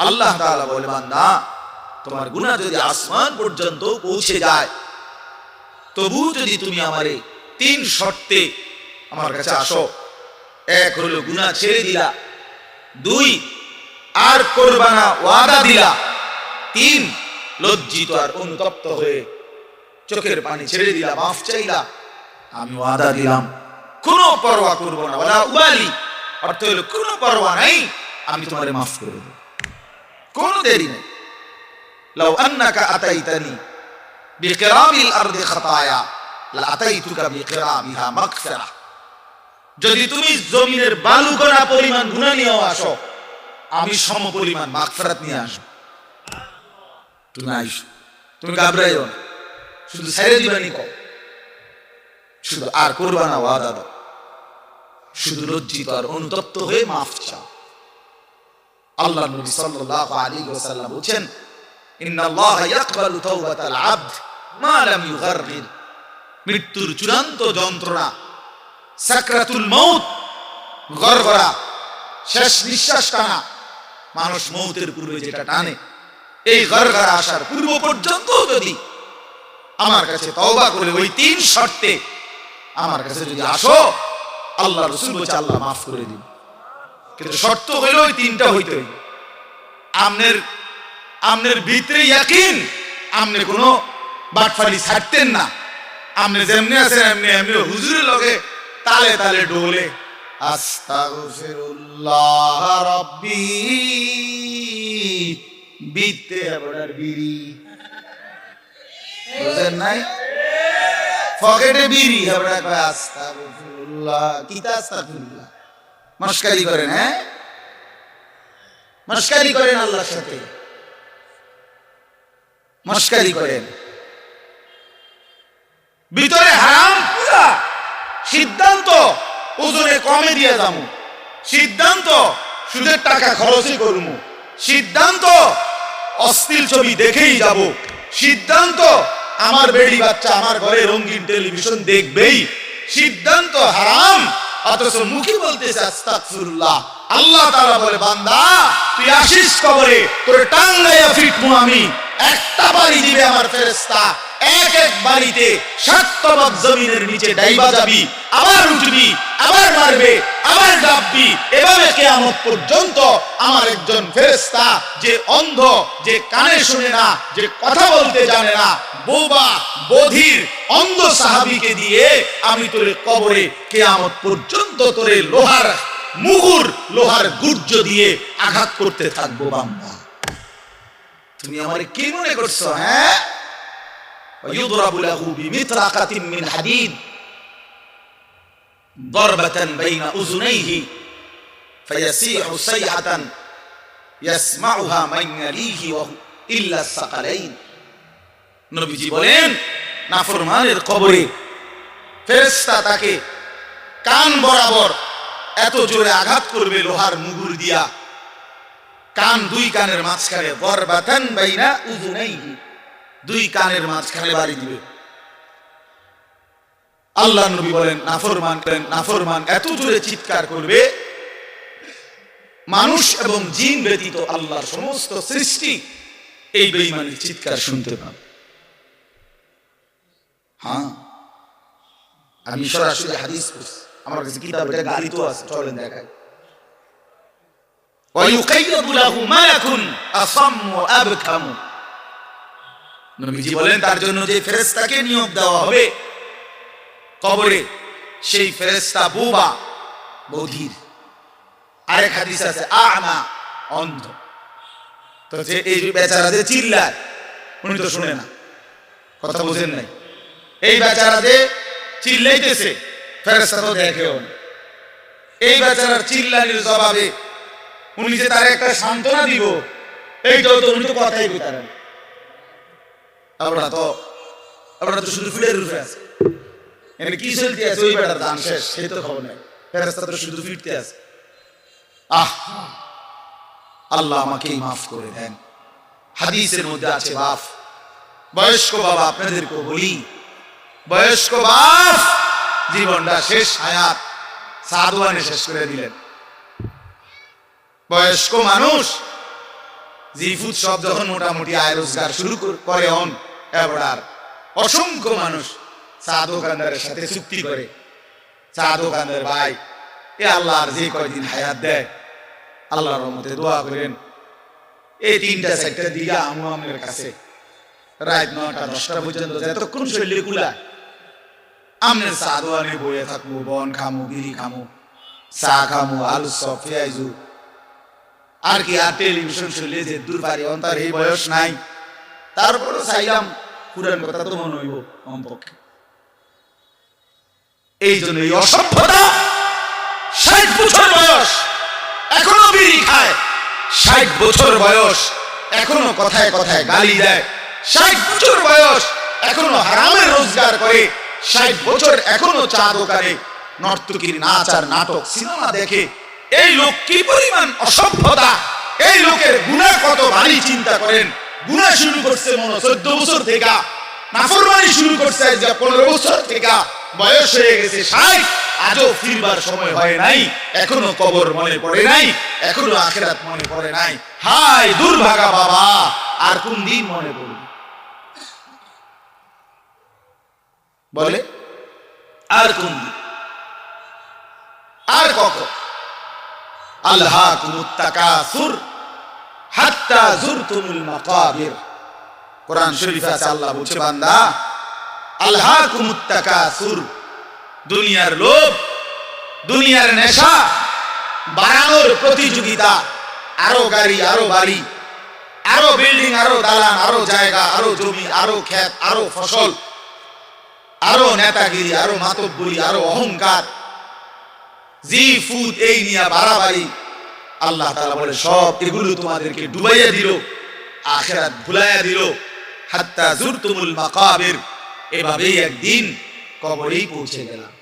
আল্লাহ তাআলা বলে, বান্দা তোমার গুনাহ যদি আসমান পর্যন্ত পৌঁছে যায়, তবু যদি তুমি আমারে তিন শর্তে আমার কাছে আসো, এক হলো গুনাহ ছেড়ে দিলা, দুই আর করবা না ওয়াদা দিলা, তিন লজ্জিত আর অনুতপ্ত হয়ে চোখের পানি ছেড়ে দিলা, মাফ চাইলা, আমি ওয়াদা দিলাম কোনো পরোয়া করবো না, ওয়ালা উবালি, অর্থ হলো কোনো পরোয়া নাই, আমি তোমারে মাফ করে দেব, কোনো দেরি নেই। লাউ আন্নাকা আতাইতানি বিকিরামিল আরদি খাতায়া লা আতাইতুকা বিকিরামিহা মাগফিরাহ, যদি তুমি জমিনের বালুকণা পরিমাণ গুনাহ নিয়ে আসো, আমি সম পরিমাণ মাগফিরাত নিয়ে আসো। তুমি আইসো, তুমি ঘাবড়াইও না, শুধু ছেড়ে দিবানি কও, শুধু আর করবা না, ওয়াদা দাও, শুধু লজ্জিত আর অনুতপ্ত হয়ে মাফ চাও। আল্লাহ নবী সাল্লাল্লাহু আলাইহি ওয়াসাল্লাম বলেন, ইন্নাল্লাহা ইয়াকবালু তাওবাতাল আবদ মা লাম ইউগারগির, মৃত্যুর চূড়ান্ত যন্ত্রণা, সাকরাতুল মউত, গরগরা, শেষ নিঃশ্বাস টানা, মানুষ মউতের পূর্বে যেটা টানে, এই গরগরা আসার পূর্ব পর্যন্ত যদি আমার কাছে তওবা করে ওই 3 শর্তে আমার কাছে যদি আসো, আল্লাহ রাসূল বলেন আল্লাহ মাফ করে দিবেন। কিন্তু শর্ত হলো ওই 3টা হইতে হইবে। আমনের ভিতরে ইয়াকিন, আমনে কোনো বাটফালি ছাড়তেন না, আমনে যেমনি আছেন এমনি এমনি হুজুরের লগে তালে তালে ডোলে আস্তাগফিরুল্লাহ রাব্বি বিতে বড়ার বিড়ি, বুঝেন নাই? পকেটে বিড়ি, আমরা কয় আস্তাগফিরুল্লাহ, কিতা আস্তাগফিরুল্লাহ, মস্কারি করেন, হ্যাঁ মস্কারি করেন, আল্লাহর সাথে মস্কারি করেন। ভিতরে হারাম পুরা, সিদ্ধান্ত ওজনে কমে দিয়ে যাবো, সিদ্ধান্ত সুদের টাকা খরচই করবো, সিদ্ধান্ত অশ্লীল ছবি দেখেই যাব, সিদ্ধান্ত আমার বেড়ি বাচ্চা আমার ঘরে রঙিন টেলিভিশন দেখবেই, সিদ্ধান্ত হারাম, অথচ মুখে বলতেছে আস্তাগফিরুল্লাহ। আল্লাহ তাআলা বলে, বান্দা তুই আসিস কবরে, তোরে টাঙ্গাইয়া ফিটমু আমি, একটা বাড়ি দিবে আমার ফেরেশতা, এক এক বাড়িতে 7 তবাক জমিনের নিচে ডাইবা যাবি, আবার উঠবি, আবার মারবে, আবার ডাববি, এভাবে কিয়ামত পর্যন্ত আমার একজন ফেরেশতা, যে অন্ধ, যে কানে শুনে না, যে কথা বলতে জানে না, বোবা বধির অন্ধ সাহাবীকে দিয়ে আমি তোরে কবরে কিয়ামত পর্যন্ত তোরে লোহার মুগুর, লোহার গুর্জ দিয়ে আঘাত করতে থাকবো। বান্দা তুমি আমারে কি মনে করছো? হ্যাঁ, ওয়ায়ুদরাবু লাহু বিমিতরাকাতিন মিন হাদিদ দারবাতান বাইনা উযুনাইহি ফায়াসিহু সাইহাতান ইয়াসমাউহা মান ইয়ালিহি ওয়া ইল্লা সাকালাইন। নবীজি বলেন, নাফরমানের কবরে ফেরেশতা তাকে কান বরাবর এত জোরে আঘাত করবে লোহার মুগুর দিয়া, কান, 2 কানের মাঝখানে, দারবাতান বাইনা উযুনাইহি, 2 কানের মাঝখানে বাড়ি দিবে। আল্লাহ নবী বলেন, নাফরমান এত জোরে চিৎকার করবে, মানুষ এবং জিন ব্যতীত আল্লাহর সমস্ত সৃষ্টি এই বেঈমানের চিৎকার শুনতে পাবে। হ্যাঁ, আমি সরাসরি হাদিস পড়ছি, আমার কাছে কিতাব, এটা গাড়িতেও আছে, চলেন দেখাই। ওয়ায়ুকাইয়্যিদু লাহু মালাকুন আসাম্মু আবকামু, নবীজি বলেন তার জন্য যে ফেরেশতাকে নিয়োগ দেওয়া হবে কবরে, সেই ফেরেশতা বোবা বধির। আরেক হাদিস আছে আ'মা, অন্ধ। তো যে এই বেচারা যে চিল্লায়, উনি তো শুনে না, কথা বুঝেন নাই, এই বেচারা যে চিল্লাইতেছে ফেরেশতা তো দেখেও না, এই বেচারার চিল্লানির জবাবে উনি যে তার একটা সান্ত্বনা দিব, এইটাও তো উনি তো কথাই কইতার না। আমরা তো শুধু ফিটের রূপে আছে, এখানে কি চলতে আছে, ওই বেটার দান শেষ, সেই তো খবর নাই, ফেরেশতা তো শুধু ফিরতে আছে। আল্লাহ আমাকে মাফ করে দেন। হাদিসের মধ্যে আছে, বাপ, বয়স্ক বাবা, আপনাদেরকে বলি, বয়স্ক বাপ জীবনটা শেষ হায়াত সাধুয়ানে শেষ করে দিলেন। বয়স্ক মানুষ জিফুত সব যখন মোটামুটি আয় রোজগার শুরু করে, এবার অসংখ্য মানুষ চা দোকানদারের সাথে চুক্তি করে, চা দোকানদার ভাই, এ আল্লাহর যে কয়দিন হায়াত দেয়, আল্লাহর রহমতে দোয়া করেন, এই 3টা 4টা দিঘা আমু আপনার কাছে রাত 9টা 10টা পর্যন্ত যতক্ষণ শরীরে কুলায় আমনের চা দোয়ানে বয়ে থাকবো, বন খামু, বিড়ি খামু, চা খামু, আলু চপ, পেঁয়াজু, আর কি আর টেলিভিশন শুনলে যে দূর পারি অন্তর এই বয়স নাই। তারপরও চাইলাম পুরান কথা তো মনে হইব কমপক্ষে। এই জন্য এই অসভ্যতা, 60 বছর বয়স এখনো বিড়ি খায়, 60 বছর বয়স এখনো কথায় কথায় গালি দেয়, 60 বছর বয়স এখনো হারামের রোজগার করে, 60 বছর এখনো চা দোকানে নর্তকীর নাচ আর নাটক সিনেমা দেখে। এই লোক কি পরিমাণ অসভ্যতা! এই লোকের গুনাহ কত ভারী চিন্তা করেন। গুনাহ শুরু করছে মনে 14 বছর থেকে, নাফরমানি শুরু করছে 15 বছর থেকে, বয়স হয়ে গেছে 60, আজও ফিরবার সময় হয় নাই, এখনো কবর মনে পড়ে নাই, এখনো আখিরাত মনে পড়ে নাই। হায় দুর্ভাগা বাবা, আর কোন দিন মনে পড়বে? বলে আর কোন দিন, আর কখন? আলহাকুমুত তাকাসুর হাত্তা যুরতুমুল মাকাবির। কোরআন শরীফে আছে, আল্লাহ বলছে বান্দা আলহাকুমুত তাকাসুর, দুনিয়ার লোভ, দুনিয়ার নেশা বাড়ানোর প্রতিযোগিতা, আরো গাড়ি, আরো বাড়ি, আরো বিল্ডিং, আরো দালান, আরো জায়গা, আরো জমি, আরো ক্ষেত, আরো ফসল, আরো নেতাগিরি, আরো মাতব্বরি, আরো অহংকার, জি ফুদ, এই নিয়ে বাড়াবাড়ি। আল্লাহ তাআলা বলে সব এগুলো তোমাদেরকে ডুবাইয়া দিল, আখিরাত ভুলাইয়া দিল। হাত্তা যুরতুমুল মাকাবির, এভাবেই একদিন কবরেই পৌঁছে গেলাম,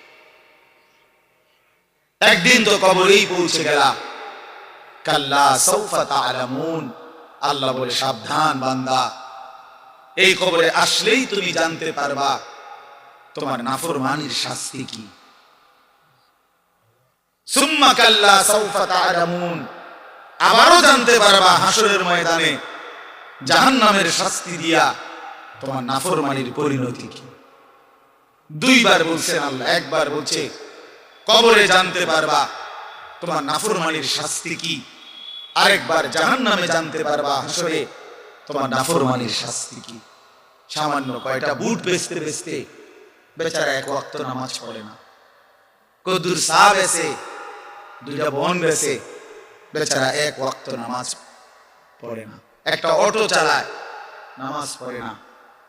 একদিন তো কবরেই পৌঁছে গেলাম। কাল্লা সাউফা তা'লামুন, আল্লাহ বলে সাবধান বান্দা, এই কবরে আসলেই তুমি জানতে পারবা তোমার নাফরমানির শাস্তি কি। সুম্মা কাল্লা সাউফা তা'লামুন, আবারও জানতে পারবা হাসরের ময়দানে জাহান্নামের শাস্তি দিয়া তোমার নাফরমানির পরিণতি কি। দুইবার বলছেন আল্লাহ, একবার বলছে কবরে জানতে পারবা তোমার নাফরমানির শাস্তি কি, আরেকবার জাহান্নামে জানতে পারবা হাসরে তোমার নাফরমানির শাস্তি কি। সামান্য কয়টা বুট বেচতে বেচতে বেচারা এক ওয়াক্ত নামাজ পড়ে না, কদ্দুর চা বেচে, 2টা বন বেচে, বেচারা এক ওয়াক্ত নামাজ পড়ে না। একটা অটো চালায়, নামাজ পড়ে না।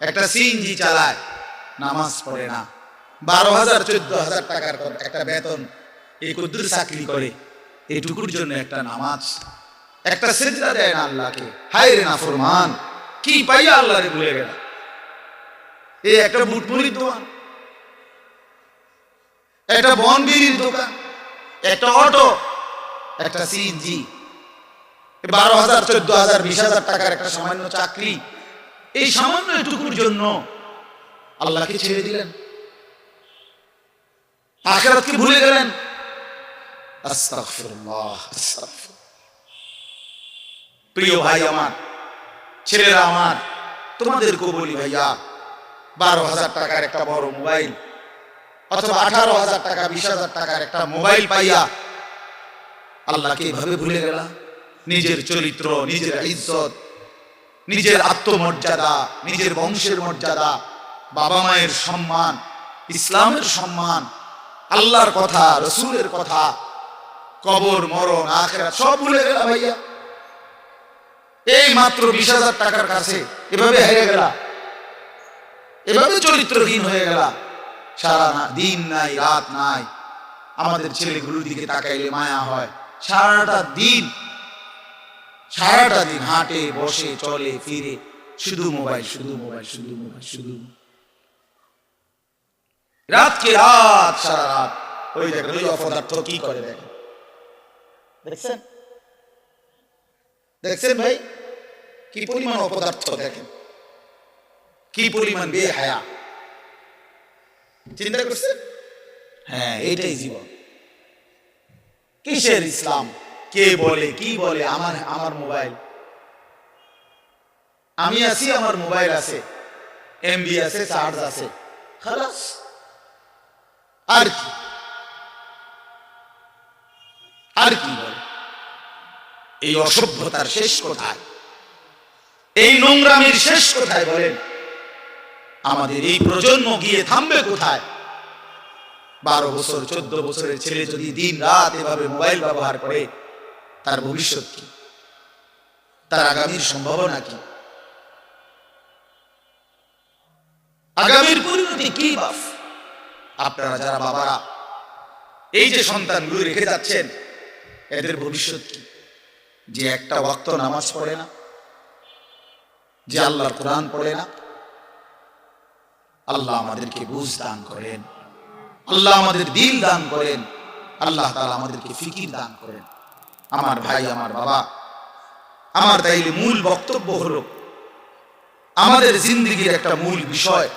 একটা সিএনজি চালায়, নামাজ পড়ে না। 12,000 14,000 টাকার একটা বেতন, এই কদ্দুর চাকরি করে, এইটুকুর জন্য একটা নামাজ, একটা সিজদা দেয় না আল্লাহকে। হায় রে নাফরমান, কি পাইয়া আল্লাহরে ভুলে গেল। এই একটা বুটমুড়ির দোকান, একটা বন বিড়ির দোকান, একটা অটো, একটা সিএনজি, 12,000 14,000 20,000 টাকার একটা সামান্য চাকরি, এই সামান্য এটুকুর জন্য আল্লাহকে ছেড়ে দিলেন, আখিরাতকে ভুলে গেলেন। আস্তাগফিরুল্লাহ, আস্তাগফিরুল্লাহ। প্রিয় ভাই আমার, ছেলেরা আমার, তোমাদেরকে বলি ভাইয়া, 12,000 টাকার একটা বড় মোবাইল অথবা 18,000 টাকা 20,000 টাকার একটা মোবাইল পাইয়া আল্লাহকে এভাবে ভুলে গেলা। নিজের চরিত্র, নিজের ইজ্জত, নিজের আত্মমর্যাদা, নিজের বংশের মর্যাদা, বাবা মায়ের সম্মান, ইসলামের সম্মান, আল্লাহর কথা, রসুলের কথা, কবর, মরণ, আখিরাত সব ভুলে গেলা ভাইয়া। এই মাত্র 20,000 টাকার কাছে এভাবে হেরে গেলা, এভাবে চরিত্রহীন হয়ে গেলা। সারা দিন নাই, রাত নাই। আমাদের ছেলেগুলোর দিকে তাকাইলে মায়া হয়। সারাটা দিন হাঁটে, বসে, চলে, ফিরে, শুধু মোবাইল, শুধু মোবাইল, শুধু মোবাইল, শুধু রাতকে রাত, সারা রাত। ওই দেখেন ওই অপদার্থ কি করে, দেখেন, দেখছেন, দেখছেন ভাই, কি পরিমাণ অপদার্থ, দেখেন কি পরিমাণ বেহায়া। চিন্তা করছেন? হ্যাঁ, এটাই জীবন। কিসের ইসলাম? কে বলে, কি বলে, আমার মোবাইল, আমি আছি, আমার মোবাইল আছে, এমবি আছে, চার্জ আছে, খালাস। আর কি, আর কি বলে? এই অসভ্যতার শেষ কোথায়? এই নোংরামির শেষ কোথায় বলেন? আমাদের এই প্রজন্ম গিয়ে থামবে কোথায়? 12 বছর 14 বছরের ছেলে যদি দিন রাত এভাবে মোবাইল ব্যবহার করে, তার ভবিষ্যৎ কি? তার আগামীর সম্ভাবনা কি? আগামীর পরিণতি কি? বাপ, আপনারা যারা বাবারা এই যে সন্তানগুলো রেখে যাচ্ছেন, এদের ভবিষ্যৎ কি? যে একটা ওয়াক্ত নামাজ পড়ে না, যে আল্লাহর কোরআন পড়ে না। আল্লাহ আমাদেরকে বুঝ দান করেন, আল্লাহ আমাদের দিল দান করেন, আল্লাহ তাআলা আমাদেরকে ফিকির দান করেন। আমার ভাই, আমার বাবা, আমার তাইলে মূল বক্তব্য হলো, আমাদের জিন্দেগির একটা মূল বিষয়,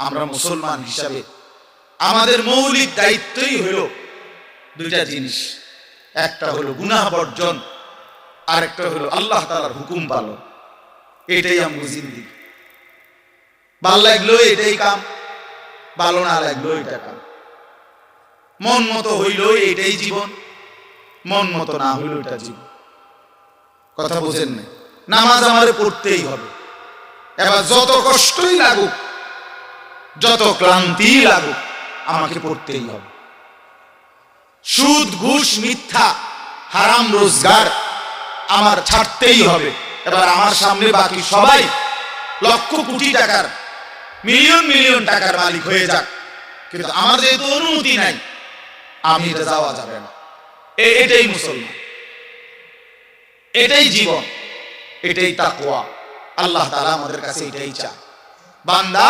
আমরা মুসলমান হিসাবে আমাদের মৌলিক দায়িত্বই হলো দুইটা জিনিস। একটা হলো গুনাহ বর্জন, আর একটা হলো আল্লাহ তাআলার হুকুম পালন। এটাই আমার জিন্দেগি। ভালো লাগলো এটাই কাম, ভালো না লাগলো এটা কাম। মন মতো হইল এটাই জীবন, মন মতো না হইল এটা জীবন। কথা বুঝেন না? নামাজ আমারে পড়তেই হবে, এবার যত কষ্টই লাগুক, যত ক্লান্তি লাগুক, আমাকে পড়তেই হবে। সুদ, ঘুষ, মিথ্যা, হারাম রোজগার আমার ছাড়তেই হবে। এবার আমার সামনে বাকি সবাই লক্ষ কোটি টাকার, মিলিয়ন মিলিয়ন টাকার মালিক হয়ে যাক, কিন্তু আমার যেহেতু অনুমতি নাই, আমি এটা যাওয়া যাবে না। এটাই মুসলমান, এটাই জীবন, এটাই তাকওয়া। আল্লাহ তাআলা আমাদের কাছে এটাই চায়, বান্দা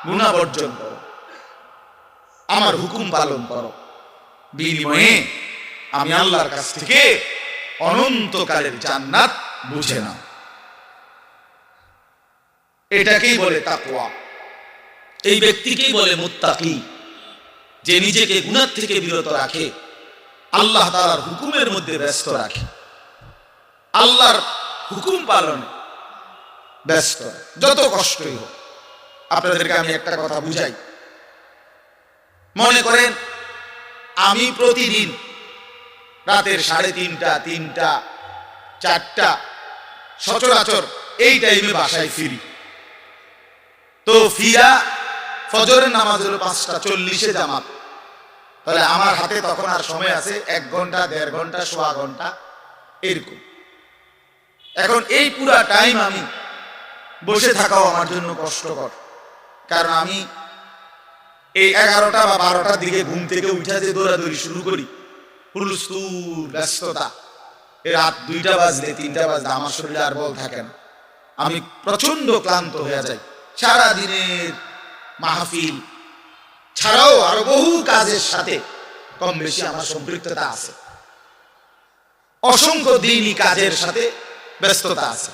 গুনাহ বর্জন করো, আমার হুকুম পালন করো, বিনিময়ে আমি আল্লাহর কাছ থেকে অনন্তকালের জান্নাত বুঝে নাও। এটাকেই বলে তাকওয়া। এই ব্যক্তিকেই বলে মুত্তাকি, যে নিজেকে গুনাহ থেকে বিরত রাখে, আল্লাহ তাআলার হুকুমের মধ্যে ব্যস্ত রাখে, আল্লাহর হুকুম পালনে ব্যস্ত, যত কষ্টই হোক। আপনাদেরকে আমি একটা কথা বুঝাই। মনে করেন আমি প্রতিদিন রাতের 3:30, 3টা, 4টা সচরাচর এই টাইমে বাসায় ফিরি। তো ফিরা ফজরের নামাজ হলো 5:40 জামাত, তাহলে আমার হাতে তখন আর সময় আছে 1 ঘন্টা, 1.5 ঘন্টা, সোয়া ঘন্টা এরকম। এখন এই পুরা টাইম আমি বসে থাকাও আমার জন্য কষ্টকর, কারণ আমি এই 11টা বা 12টার দিকে ঘুম থেকে উঠে যে দৌড়াদৌড়ি শুরু করি, হুলস্থুল ব্যস্ততা, রাত 2টা বাজলে 3টা বাজলে আমার শরীরে আর বল থাকে না, আমি প্রচন্ড ক্লান্ত হয়ে যাই। সারা দিনের মাহফিল ছাড়াও আরো বহু কাজের সাথে কম বেশি আমার সম্পৃক্ততা আছে, অসংখ্য দিনই কাজের সাথে ব্যস্ততা আছে।